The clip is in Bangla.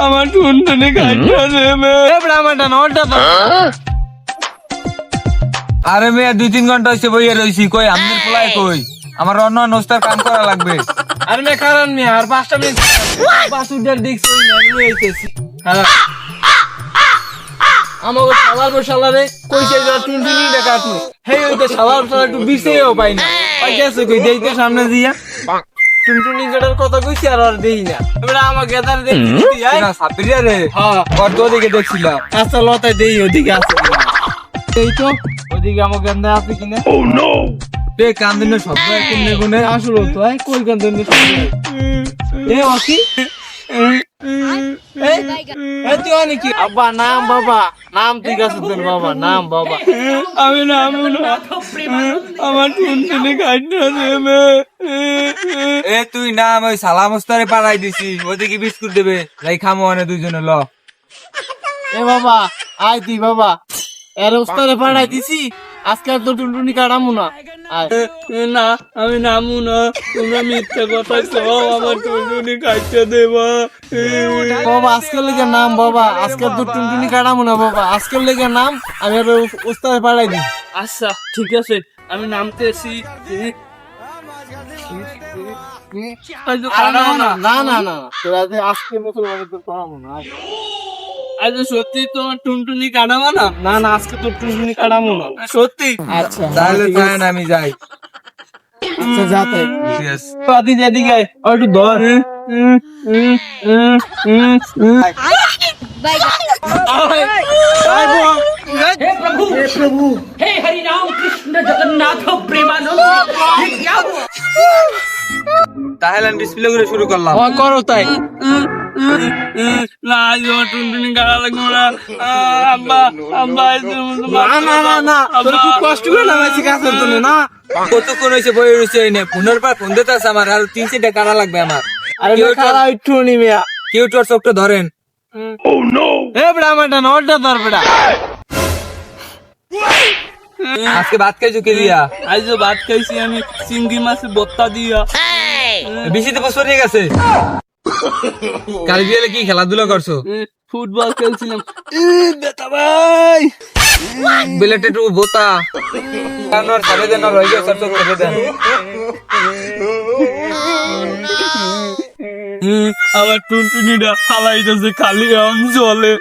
আমার টুনটুনি কাটটা দেবে এবড়া আমারটা নটা তো আরে মেয়ে 2-3 ঘন্টা হইছে বইয়া রইছি কই আমনের পোলায় কই আমার অন্য নস্তার কাম করা লাগবে আরে মে কারণ মি আর 5টা মিনিট পাঁচ উডার দেখছি না আমি হইতেছি আমাগো শালার বশালারে কইছে যে টুনটুনিটা কাটমু হেই ওইতে শালার বশালা একটু বিছেও পাই না পাই গেছে কই দেইতে সামনে দিয়া টুনটুনি কাটার কথা কইছি আর দেই না এবারে আমাকে গেদার দেখছি না সাবিরিয়া রে হ্যাঁ ওর তো দিকে দেখছিলাম আচ্ছা লতায় দেই ওদিকে আছে এই তো ওদিকে আমাকে গেন্দা আছে কিনা ও নো বে কান্দিনে শব্দ কিনে গুনে আসলো তো এই কই কান্দিনে শব্দ এ ওকি এই তুই অনেক আব্বা নাম বাবা নাম ঠিক আছে তোর বাবা নাম বাবা আমি নাম আমার টুনটুনি কাটনা দেবে এ তুই নাম ওই সালা মস্তারে পাড়াই দিছি ওদিকে বিস্কুট দেবে যাই খামো আনে দুইজনে ল এ বাবা আয় তুই বাবা এর উস্তারে পাড়াই দিছি আজকে তো টুনটুনি কাটামু না না আমি নামু না তোমরা মিথ্যা কথা কও আমার টুনটুনি কাটতে দেবা বাবা আজকে লেগে নাম বাবা আজকে তো টুনটুনি কাটামু না বাবা আজকে লেগে নাম আমি আর উস্তারে পাড়াই দিই আচ্ছা ঠিক আছে আমি নামতেছি না না না তোরা আজকে মতো করাবো না আজ সত্যি তোমার টুনটুনি কাটাবো না না না আজকে তো টুনটুনি কাটাবো না সত্যি আচ্ছা তাহলে যাই না আমি যাই আচ্ছা যাতে यस আদি এদিকে আর একটু ধর हे प्रभु हे हरि राम कृष्ण जगन्नाथ प्रेमानंद ये क्या हुआ তাহলে আমি বিসমিল্লাহ করে শুরু করলাম করো তাই না আমার টুনটুনি কাটা লাগবে না আব্বা আব্বা না না না তোর খুব কষ্ট করে নামাইছি কাছে তুমি না কতক্ষণ হইছে বই রইছে এই নে ফোনের পর ফোন দিতে আছে আমার আর 3-4টা কাটা লাগবে আমার আরে কাটা একটু নি মিয়া কেউ তোর চোখটা ধরেন ও নো এ বড়া আমারটা নটা ধর বড়া আজকে ভাত খাইছো কে দিয়া আজ ভাত খাইছি আমি চিংড়ি মাছের ভর্তা দিয়া বেশিতে বছর হয়ে গেছে কাল বিয়েলে কি খেলাধুলা করছো ফুটবল খেলছিলাম বেটা ভাই বিলেটে টু বোতা কানোর সাবে দেন রই গেছে সব করে দেন আমার টুনটুনিটা হালাইতেছে খালি আম জলে